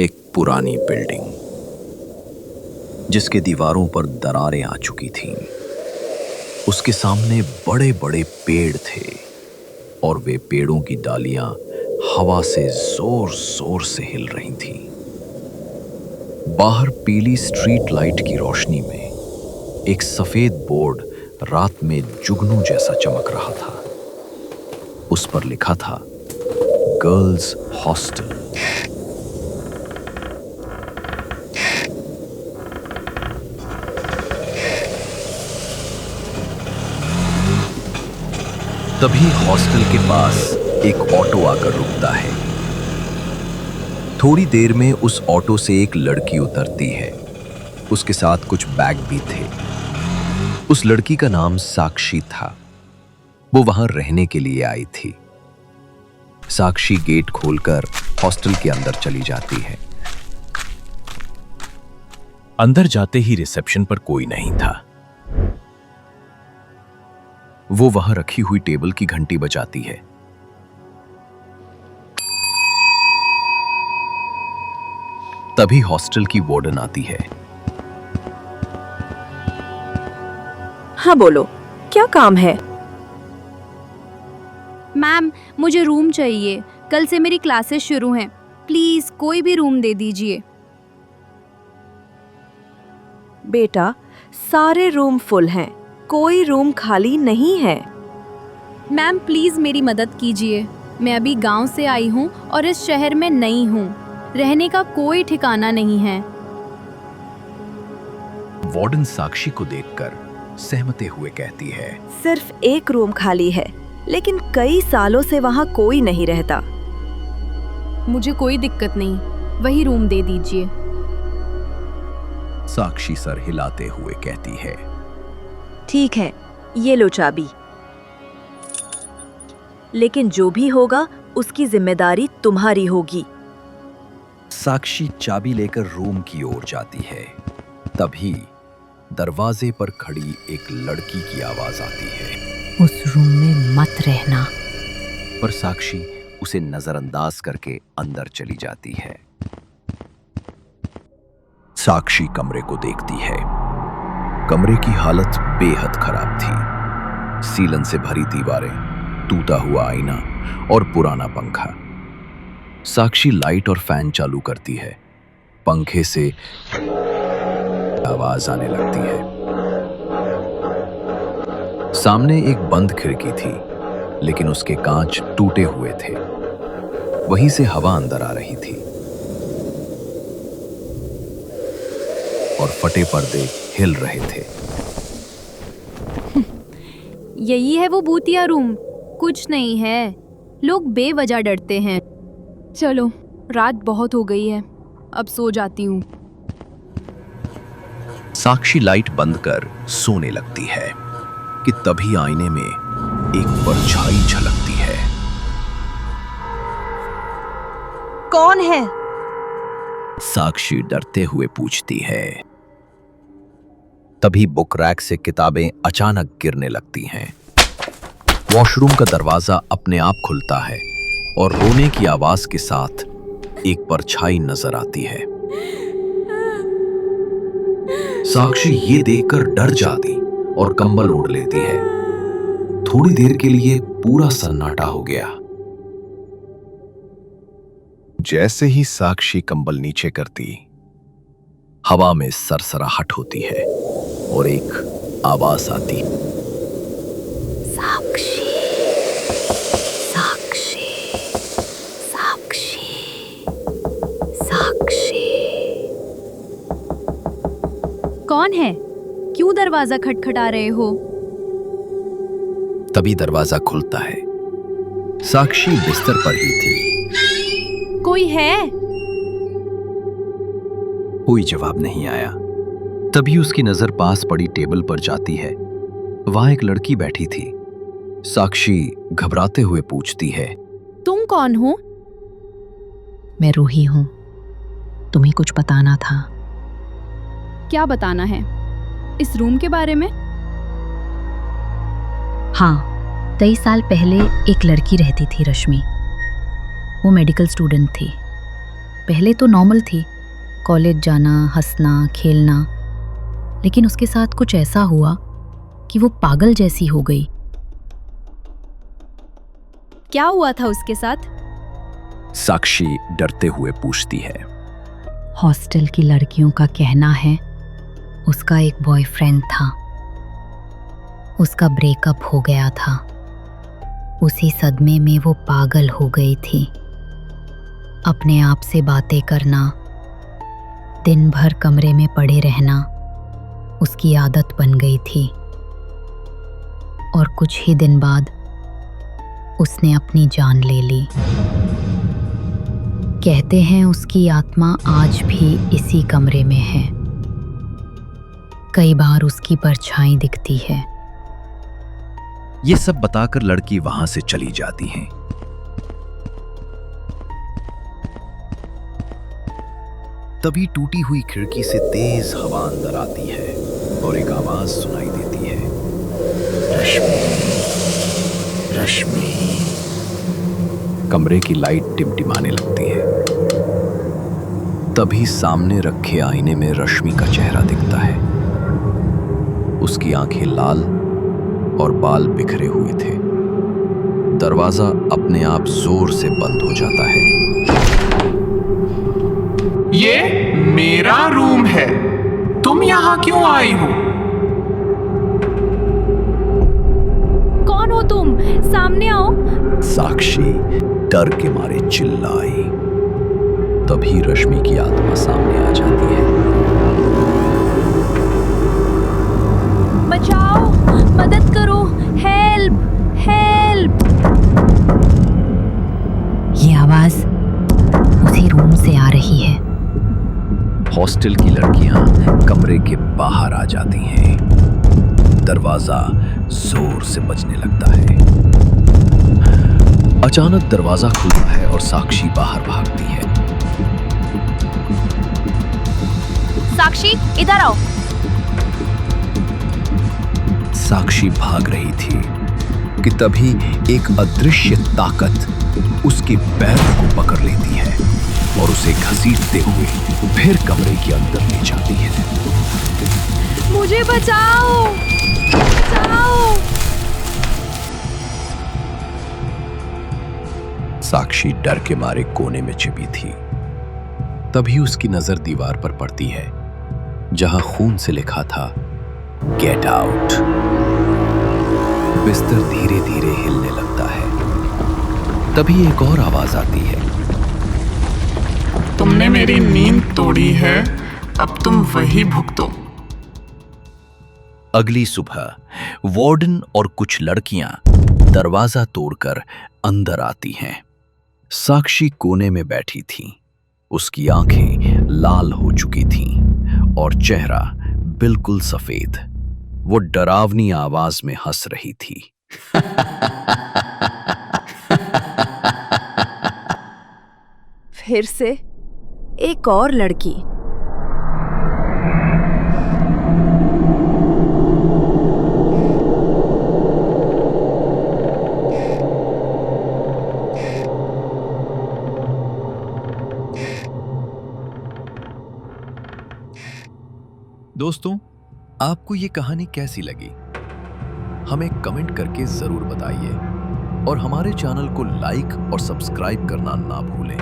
एक पुरानी बिल्डिंग जिसके दीवारों पर दरारें आ चुकी थीं। उसके सामने बड़े बड़े पेड़ थे और वे पेड़ों की डालियां हवा से जोर जोर से हिल रही थीं। बाहर पीली स्ट्रीट लाइट की रोशनी में एक सफेद बोर्ड रात में जुगनू जैसा चमक रहा था। उस पर लिखा था गर्ल्स हॉस्टल। तभी हॉस्टल के पास एक ऑटो आकर रुकता है। थोड़ी देर में उस ऑटो से एक लड़की उतरती है। उसके साथ कुछ बैग भी थे। उस लड़की का नाम साक्षी था। वो वहां रहने के लिए आई थी। साक्षी गेट खोलकर हॉस्टल के अंदर चली जाती है। अंदर जाते ही रिसेप्शन पर कोई नहीं था। वो वहां रखी हुई टेबल की घंटी बजाती है। तभी हॉस्टल की वार्डन आती है। हाँ बोलो, क्या काम है? मैम, मुझे रूम चाहिए। कल से मेरी क्लासेस शुरू हैं। प्लीज कोई भी रूम दे दीजिए। बेटा, सारे रूम फुल हैं, कोई रूम खाली नहीं है। मैम प्लीज मेरी मदद कीजिए। मैं अभी गांव से आई हूँ और इस शहर में नई हूँ। रहने का कोई ठिकाना नहीं है। वार्डन साक्षी को देखकर सहमते हुए कहती है, सिर्फ एक रूम खाली है, लेकिन कई सालों से वहाँ कोई नहीं रहता। मुझे कोई दिक्कत नहीं, वही रूम दे दीजिए। साक्षी सर हिलाते हुए कहती है, ठीक है, ये लो चाबी। लेकिन जो भी होगा उसकी जिम्मेदारी तुम्हारी होगी। साक्षी चाबी लेकर रूम की ओर जाती है। तभी दरवाजे पर खड़ी एक लड़की की आवाज आती है, उस रूम में मत रहना। पर साक्षी उसे नजरअंदाज करके अंदर चली जाती है। साक्षी कमरे को देखती है। कमरे की हालत बेहद खराब थी। सीलन से भरी दीवारें, टूटा हुआ आईना और पुराना पंखा। साक्षी लाइट और फैन चालू करती है। पंखे से आवाज आने लगती है। सामने एक बंद खिड़की थी, लेकिन उसके कांच टूटे हुए थे। वहीं से हवा अंदर आ रही थी और फटे पर्दे हिल रहे थे। यही है वो भूतिया रूम? कुछ नहीं है, लोग बेवजह डरते हैं। चलो, रात बहुत हो गई है, अब सो जाती हूँ। साक्षी लाइट बंद कर सोने लगती है कि तभी आईने में एक परछाई झलकती है। कौन है? साक्षी डरते हुए पूछती है। तभी बुक रैक से किताबें अचानक गिरने लगती हैं। वॉशरूम का दरवाजा अपने आप खुलता है और रोने की आवाज के साथ एक परछाई नजर आती है। साक्षी ये देखकर डर जाती और कंबल ओढ़ लेती है। थोड़ी देर के लिए पूरा सन्नाटा हो गया। जैसे ही साक्षी कंबल नीचे करती, हवा में सरसराहट होती है और एक आवाज आती, साक्षी, साक्षी, साक्षी, साक्षी। कौन है? क्यों दरवाजा खटखटा रहे हो? तभी दरवाजा खुलता है। साक्षी बिस्तर पर ही थी। कोई है? कोई जवाब नहीं आया। तभी उसकी नजर पास पड़ी टेबल पर जाती है। वहां एक लड़की बैठी थी। साक्षी घबराते हुए पूछती है, तुम कौन हो? मैं रूही हूँ, तुम्हें कुछ बताना था। क्या बताना है? इस रूम के बारे में? हाँ, 23 साल पहले एक लड़की रहती थी, रश्मि। वो मेडिकल स्टूडेंट थी। पहले तो नॉर्मल थी, कॉलेज जाना, हंसना, खेलना, लेकिन उसके साथ कुछ ऐसा हुआ कि वो पागल जैसी हो गई। क्या हुआ था उसके साथ? साक्षी डरते हुए पूछती है। हॉस्टल की लड़कियों का कहना है उसका एक बॉयफ्रेंड था, उसका ब्रेकअप हो गया था। उसी सदमे में वो पागल हो गई थी। अपने आप से बातें करना, दिन भर कमरे में पड़े रहना उसकी आदत बन गई थी। और कुछ ही दिन बाद उसने अपनी जान ले ली। कहते हैं उसकी आत्मा आज भी इसी कमरे में है। कई बार उसकी परछाई दिखती है। ये सब बताकर लड़की वहां से चली जाती है। तभी टूटी हुई खिड़की से तेज हवा अंदर आती है और एक आवाज सुनाई देती है, रश्मि, रश्मि। कमरे की लाइट टिमटिमाने लगती है। तभी सामने रखे आईने में रश्मि का चेहरा दिखता है। उसकी आंखें लाल और बाल बिखरे हुए थे। दरवाजा अपने आप जोर से बंद हो जाता है। ये मेरा रूम है, तुम यहाँ क्यों आई हो? कौन हो तुम? सामने आओ। साक्षी डर के मारे चिल्लाई। तभी रश्मि की आत्मा सामने आ जाती है। बचाओ, मदद करो, हेल्प, हेल्प। ये आवाज उसी रूम से आ रही है। हॉस्टल की लड़कियां कमरे के बाहर आ जाती हैं। दरवाजा जोर से बजने लगता है। अचानक दरवाजा खुलता है और साक्षी बाहर भागती है। साक्षी, इधर आओ। साक्षी भाग रही थी कि तभी एक अदृश्य ताकत उसके पैर को पकड़ लेती है और उसे घसीटते हुए फिर कमरे के अंदर ले जाती है। मुझे बचाओ, बचाओ। साक्षी डर के मारे कोने में छिपी थी। तभी उसकी नजर दीवार पर पड़ती है जहां खून से लिखा था, गेट आउट। बिस्तर धीरे धीरे हिलने लगता है। तभी एक और आवाज आती है, तुमने मेरी नींद तोड़ी है, अब तुम वही भुगतो। अगली सुबह वार्डन और कुछ लड़कियां दरवाजा तोड़कर अंदर आती हैं। साक्षी कोने में बैठी थी। उसकी आंखें लाल हो चुकी थीं और चेहरा बिल्कुल सफेद। वो डरावनी आवाज में हंस रही थी। फिर से एक और लड़की। दोस्तों, आपको ये कहानी कैसी लगी? हमें कमेंट करके जरूर बताइए और हमारे चैनल को लाइक और सब्सक्राइब करना ना भूलें।